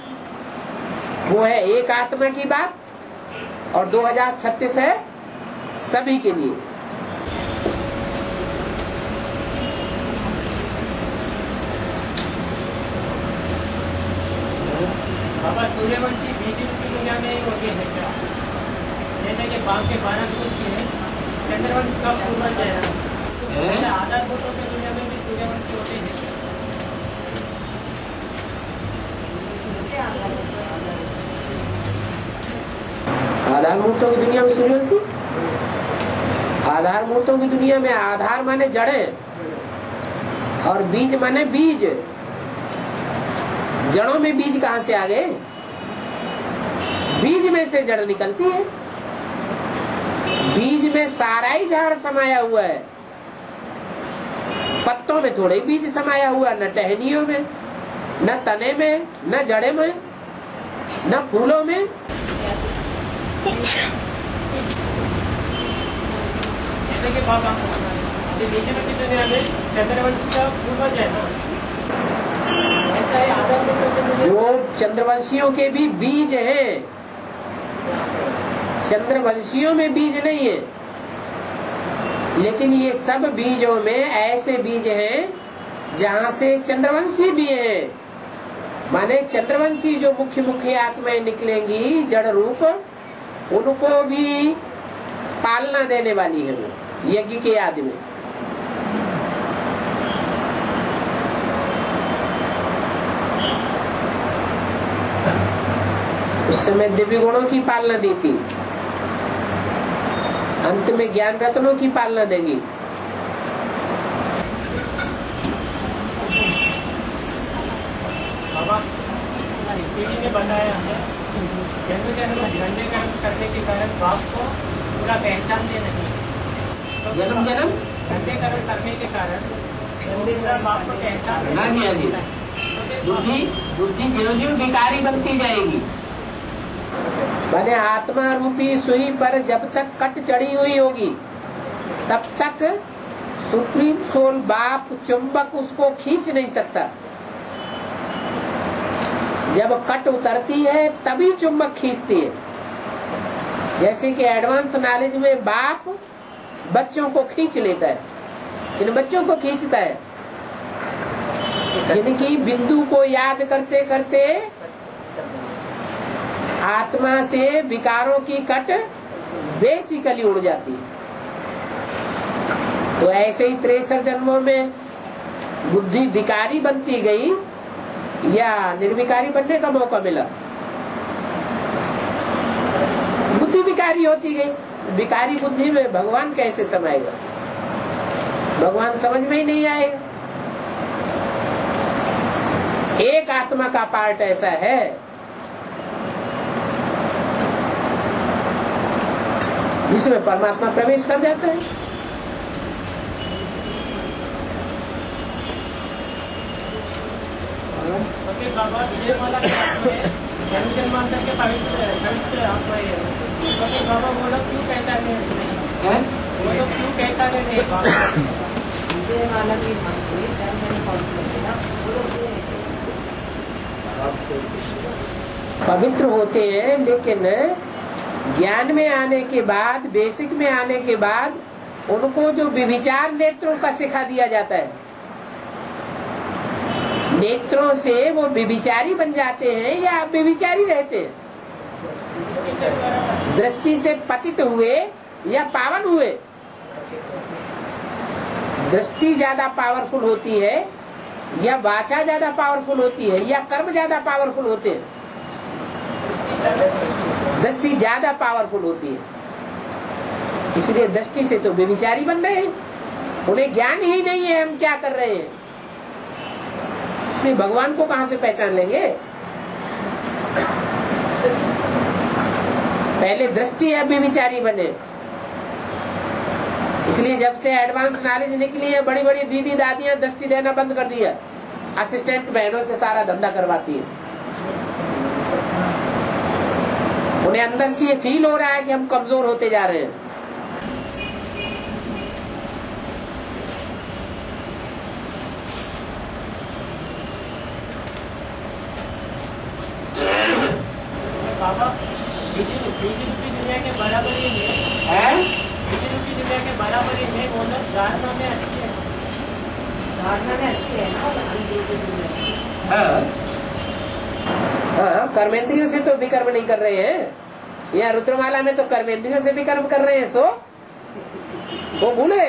वो है एक आत्मा की बात, और 2036 है सभी के लिए। बाबा सूर्यवंशी बीजी की दुनिया में ही होते हैं क्या? जैसे कि बाप के 12 सूर्य है, चंद्रवंश का पूर्वज है, आधारभूतों की दुनिया में भी सूर्यवंशी होते हैं। आधार मूर्तों की दुनिया में सूर्यवंशी? आधार मूर्तों की दुनिया में आधार माने जड़े और बीज माने बीज। जड़ों में बीज कहाँ से आ गए? बीज में से जड़ निकलती है। बीज में सारा ही झाड़ समाया हुआ है, पत्तों में थोड़े बीज समाया हुआ, न टहनियों में, न तने में, न जड़े में, न फूलों में। जैसे कि बाबा बीजी की दुनिया में चंद्रवंश का पूर्वज है ना, जो चंद्रवंशियों के भी बीज हैं, चंद्रवंशियों में बीज नहीं है, लेकिन ये सब बीजों में ऐसे बीज हैं जहाँ से चंद्रवंशी भी हैं। माने चंद्रवंशी जो मुख्य मुख्य आत्माएं निकलेंगी जड़ रूप, उनको भी पालना देने वाली है वो यज्ञ के आदि में। उस समय दिव्य गुणों की पालना दी थी, अंत में ज्ञान रत्नों की पालना देगी। सीढ़ी ने बताया हमें जन्म झंडे करने के कारण बाप को पूरा पहचानते नहीं। तो जन्म झंडेकरण करने के कारण पूरा बाप को पहचान। हाँ जी, हाँ जी। बुद्धि ज्यों ज्यों विकारी बनती जाएगी। माने आत्मा रूपी सुई पर जब तक कट चढ़ी हुई होगी तब तक सुप्रीम सोल बाप चुंबक उसको खींच नहीं सकता। जब कट उतरती है तभी चुंबक खींचती है। जैसे कि एडवांस नॉलेज में बाप बच्चों को खींच लेता है, इन बच्चों को खींचता है जिनकी बिंदु को याद करते करते आत्मा से विकारों की कट बेसिकली उड़ जाती है। तो ऐसे ही 63 जन्मों में बुद्धि विकारी बनती गई या निर्विकारी बनने का मौका मिला। बुद्धि विकारी होती गई। विकारी बुद्धि में भगवान कैसे समाएगा? भगवान समझ में ही नहीं आएगा। एक आत्मा का पार्ट ऐसा है जिसमें परमात्मा प्रवेश कर जाता है। बाबा ये वाला जन्म जन्मांतर के पवित्र आत्मा है। तो बाबा वो लोग क्यों कहता है? वो लोग क्यों कहता है? ये वाला भी पवित्र होते हैं, लेकिन ज्ञान में आने के बाद, बेसिक में आने के बाद उनको जो विविचार नेत्रों का सिखा दिया जाता है, नेत्रों से वो विविचारी बन जाते हैं या विविचारी रहते हैं। दृष्टि से पतित हुए या पावन हुए। दृष्टि ज्यादा पावरफुल होती है या वाचा ज्यादा पावरफुल होती है या कर्म ज्यादा पावरफुल होते हैं? दृष्टि ज्यादा पावरफुल होती है, इसलिए दृष्टि से तो विविचारी बन रहे हैं। उन्हें ज्ञान ही नहीं है हम क्या कर रहे हैं, इसलिए भगवान को कहां से पहचान लेंगे? पहले दृष्टि है विविचारी बने। इसलिए जब से एडवांस नॉलेज निकली है, बड़ी बड़ी दीदी दादियां दृष्टि देना बंद कर दिया, असिस्टेंट बहनों से सारा धंधा करवाती है। उन्हें अंदर से ये फील हो रहा है कि हम कमजोर होते जा रहे हैं। बाबा बीजेपी दुनिया के बराबरी में बीजेपी दुनिया के बराबरी में वो लोग धारणा में अच्छी है। धारणा में अच्छी है ना। हाँ, कर्मेंद्रियों से तो विकर्म नहीं कर रहे हैं। या रुद्रमाला में तो कर्मेंद्रियों से विकर्म कर रहे हैं, सो वो भूले।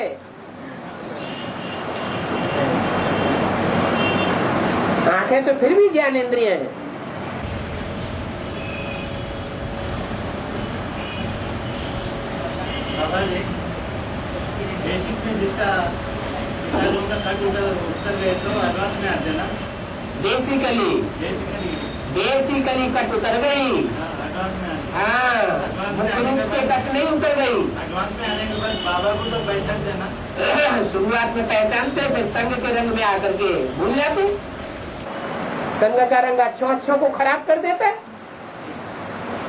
आंखें तो फिर भी ज्ञानेंद्रिय हैं। बाबा जी, बेसिक में जिसका लोग का कट उतर गए तो एडवांस में आते ना। बेसिकली कट उतर गई। एडवांस में मुख्य रूप से कट नहीं उतर गई। एडवांस में आने के बाद बाबा को तो पहचानते ना। शुरुआत में पहचानते, फिर संघ के रंग में आकर के भूल जाते। संघ का रंग अच्छों को खराब कर देता है।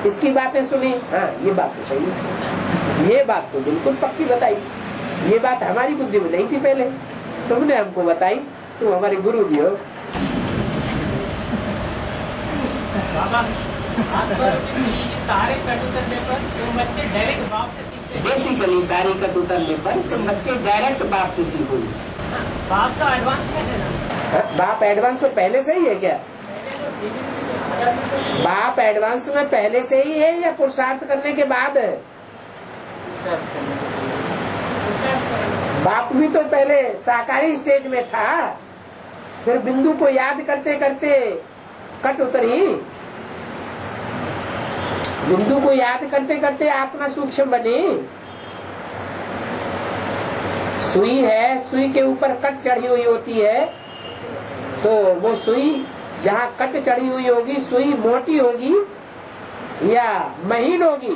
इसकी बातें सुनी, हाँ ये बात तो सही है, ये बात तो बिल्कुल पक्की बताई। ये बात हमारी बुद्धि में नहीं थी पहले, तुमने हमको बताई, तुम हमारे गुरु जी हो। बाबा आप सारे कट उतरने पर जो बच्चे डायरेक्ट बाप से सीखते हैं। बेसिकली सारी कट उतरने पर तो बच्चे डायरेक्ट बाप से सीखेंगे। बाप का एडवांस है ना, बाप एडवांस में पहले से ही है क्या? बाप एडवांस में पहले से ही है या पुरुषार्थ करने के बाद है? बाप भी तो पहले साकारी स्टेज में था, फिर बिंदु को याद करते करते कट उतरी। बिंदु को याद करते करते आत्मा सूक्ष्म बनी। सुई है, सुई के ऊपर कट चढ़ी हुई होती है, तो वो सुई जहाँ कट चढ़ी हुई होगी, सुई मोटी होगी या महीन होगी?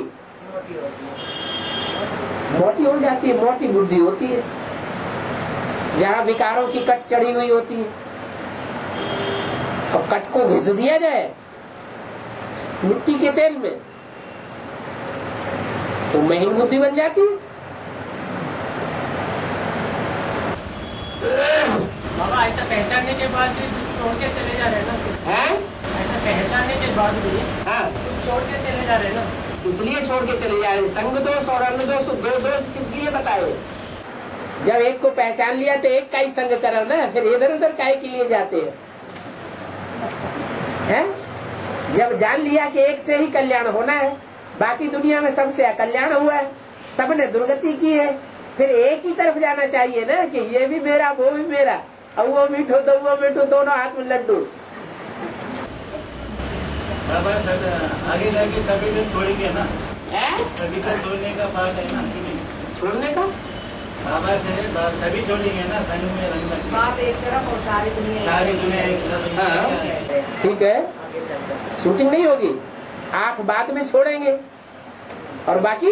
मोटी हो जाती है, मोटी बुद्धि होती है। जहाँ विकारों की कट चढ़ी हुई होती है, और कट को घिस दिया जाए मिट्टी के तेल में तो महीन बुद्धि बन जाती है। बाबा ऐसा पहचानने के बाद भी छोड़ के चले जा रहे ना? हैं? ऐसा पहचानने के बाद भी हाँ, छोड़ के चले जा रहे ना? इसलिए छोड़ के चले जा रहे। संग दोष और अन्न दोष, दो दोष किस लिए बताए? जब एक को पहचान लिया तो एक का ही संग करो ना, फिर इधर उधर काहे के लिए जाते हैं? जब जान लिया कि एक से ही कल्याण होना है, बाकी दुनिया में सबसे अकल्याण हुआ है, सबने दुर्गति की है, फिर एक ही तरफ जाना चाहिए ना कि ये भी मेरा वो भी मेरा, और वो मीठो तो वो मीठो, दोनों हाथ में लड्डू। बाबा आगे जाके सभी लोग छोड़ेंगे ना, है? सभी को छोड़ने का बात है ना, छोड़ने का बाबा से सभी छोड़ेंगे ना, संग में रंग सकते। बाप एक तरफ और सारी दुनिया एक तरफ। हाँ। ठीक है, शूटिंग नहीं होगी, 8 बाद में छोड़ेंगे और बाकी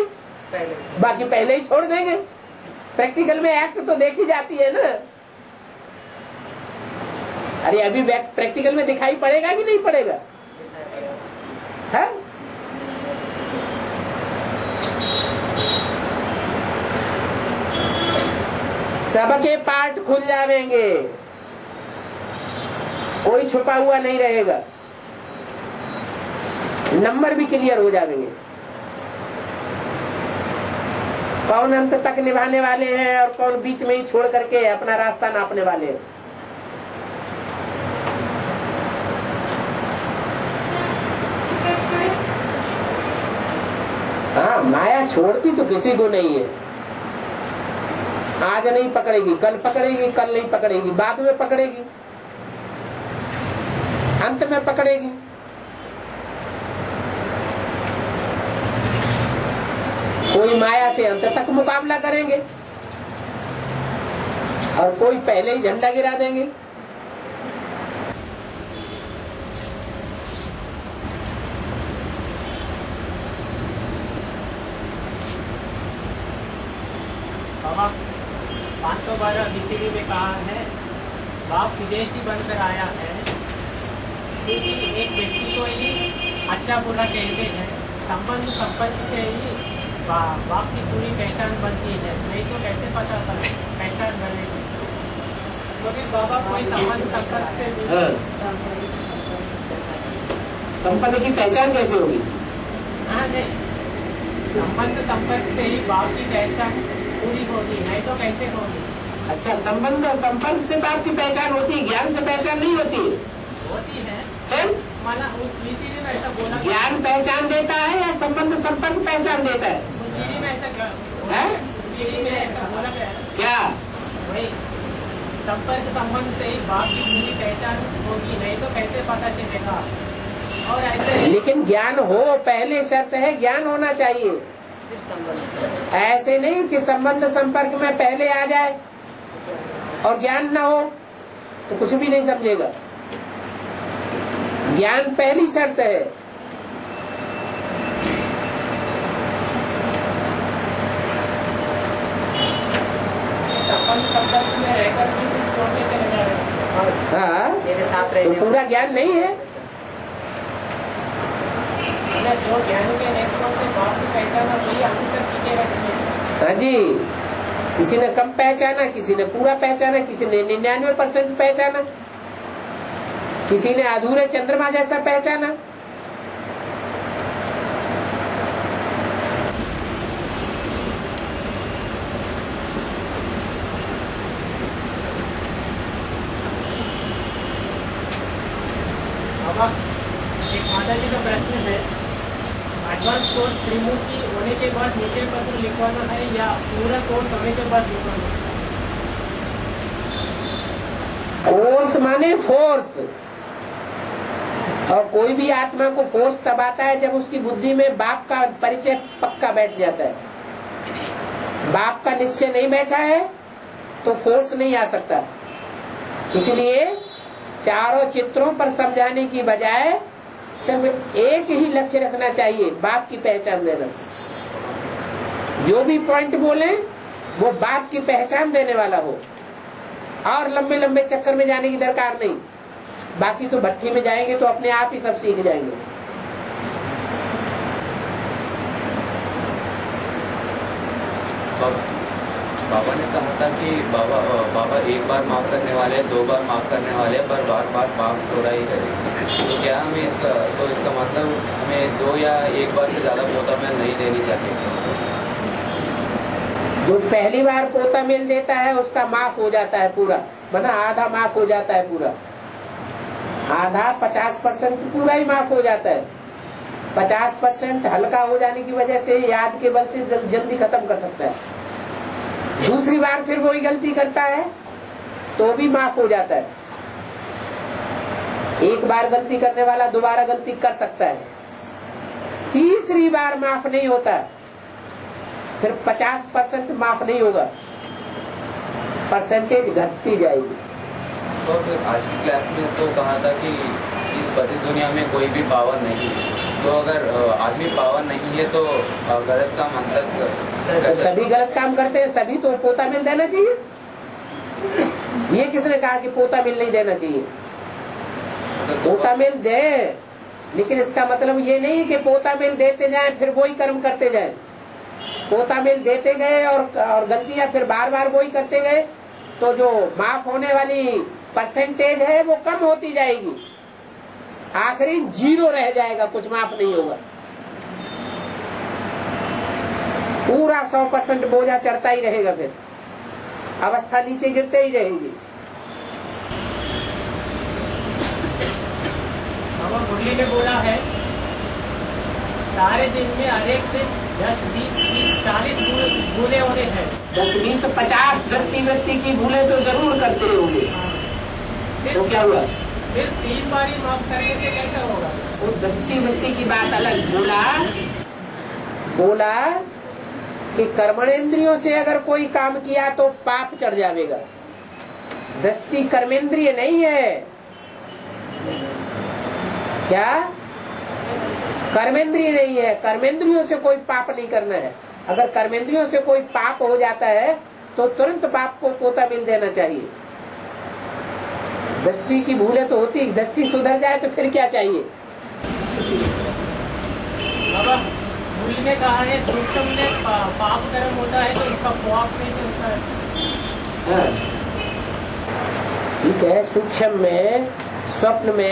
पहले ही छोड़ देंगे। प्रैक्टिकल में एक्ट तो देखी जाती है ना। अरे अभी प्रैक्टिकल में दिखाई पड़ेगा कि नहीं पड़ेगा? है? सबके पार्ट खुल जाएंगे, कोई छुपा हुआ नहीं रहेगा, नंबर भी क्लियर हो जाएंगे। कौन अंत तक निभाने वाले हैं और कौन बीच में ही छोड़ करके अपना रास्ता नापने वाले हैं। हाँ, माया छोड़ती तो किसी को नहीं है। आज नहीं पकड़ेगी, कल पकड़ेगी, कल नहीं पकड़ेगी, बाद में पकड़ेगी, अंत में पकड़ेगी। कोई माया से अंत तक मुकाबला करेंगे और कोई पहले ही झंडा गिरा देंगे। बाबा 512 बीसीडी में कहा है, बाप विदेशी बनकर आया है, क्योंकि एक व्यक्ति को ही अच्छा बुरा कहते हैं, संबंध से ही बाप की पूरी पहचान बनती है, नहीं तो कैसे पता पहचान बनेगी? तो भी बाबा कोई संबंध से संपत्ति की पहचान कैसे होगी? हाँ नहीं, संबंध से ही बाप की पहचान पूरी होगी, नहीं तो कैसे होगी? अच्छा, संबंध और संपर्क से बाप की पहचान होती है, ज्ञान से पहचान नहीं होती होती है? माना उस बीसीडी में ऐसा बोला, ज्ञान पहचान देता है या संबंध संपर्क पहचान देता है? बीसीडी में ऐसा बोला गया है। क्या? वही संपर्क संबंध से ही बाप की पूरी पहचान होगी, नहीं तो कैसे पता चलेगा? और ऐसे लेकिन ज्ञान हो, पहले शर्त है ज्ञान होना चाहिए। ऐसे नहीं कि संबंध संपर्क में पहले आ जाए और ज्ञान न हो तो कुछ भी नहीं समझेगा। ज्ञान पहली शर्त है। हाँ, तो पूरा ज्ञान नहीं है। जो ज्ञान के नेतृत्व से बाप की पहचान वही अंत तक टिके। हाँ जी, किसी ने कम पहचाना, किसी ने पूरा पहचाना, किसी ने 99% पहचाना, किसी ने अधूरे चंद्रमा जैसा पहचाना। बस कोर्स त्रिमुखी होने के बाद निश्चय पत्र लिखवाना है या पूरा कोर्स होने के बाद लिखवाना है? कोर्स माने फोर्स, और कोई भी आत्मा को फोर्स तब आता है जब उसकी बुद्धि में बाप का परिचय पक्का बैठ जाता है। बाप का निश्चय नहीं बैठा है तो फोर्स नहीं आ सकता। इसलिए चारों चित्रों पर समझाने की बजाय सिर्फ एक ही लक्ष्य रखना चाहिए, बाप की पहचान देना। जो भी पॉइंट बोले वो बाप की पहचान देने वाला हो, और लंबे लंबे चक्कर में जाने की दरकार नहीं। बाकी तो भट्टी में जाएंगे तो अपने आप ही सब सीख जाएंगे। बाबा ने कहा था कि बाबा एक बार माफ करने वाले, 2 बार माफ करने वाले, पर बार बार माफ थोड़ा ही करेंगे। तो क्या हमें इसका मतलब हमें 2 या 1 बार से ज्यादा पोता मेल नहीं देनी चाहिए? जो पहली बार पोता मेल देता है उसका माफ हो जाता है पूरा, माना आधा माफ हो जाता है पूरा। आधा 50% पूरा ही माफ हो जाता है। 50% हल्का हो जाने की वजह से याद के बल से जल्दी खत्म कर सकता है। दूसरी बार फिर वही गलती करता है तो भी माफ हो जाता है। एक बार गलती करने वाला दोबारा गलती कर सकता है, तीसरी बार माफ नहीं होता, फिर 50% माफ नहीं होगा, परसेंटेज घटती जाएगी। तो फिर आज की क्लास में तो कहा था कि इस पति दुनिया में कोई भी पावर नहीं है, तो अगर आदमी पावर नहीं है तो गलत काम अंतर तो सभी गलत काम करते हैं, सभी तो पोता मिल देना चाहिए। ये किसने कहा कि पोता मिल नहीं देना चाहिए? पोता मिल दे, लेकिन इसका मतलब ये नहीं कि पोता मिल देते जाएं फिर वही कर्म करते जाएं। पोता मिल देते गए और गलतियां फिर बार बार वही करते गए तो जो माफ होने वाली परसेंटेज है वो कम होती जाएगी, आखिरी 0 रह जाएगा, कुछ माफ नहीं होगा। पूरा 100% बोझा चढ़ता ही रहेगा, फिर अवस्था नीचे गिरते ही रहेगी। बाबा मुरली ने बोला है सारे दिन में हर एक से 10, 20, 30, 40 भूले होने हैं। 10, 20, 50 दृष्टि वृत्ति की भूले तो जरूर करते होंगे। तो क्या हुआ? फिर 3 बार ही माफ करेंगे तो कैसा होगा? वो दृष्टि वृत्ति की बात अलग। बोला कि कर्मणेंद्रियों से अगर कोई काम किया तो पाप चढ़ जाएगा। दृष्टि कर्मेंद्रिय नहीं है। क्या? कर्मेंद्रिय नहीं है। कर्मेंद्रियों से कोई पाप नहीं करना है। अगर कर्मेंद्रियों से कोई पाप हो जाता है तो तुरंत पाप को पोता मिल देना चाहिए। दृष्टि की भूलें तो होती, दृष्टि सुधर जाए तो फिर क्या चाहिए? बाबा मुरली ने कहा है सूक्ष्म में पाप कर्म होता है तो इसका पाप नहीं होता है। ठीक है, सूक्ष्म में, स्वप्न में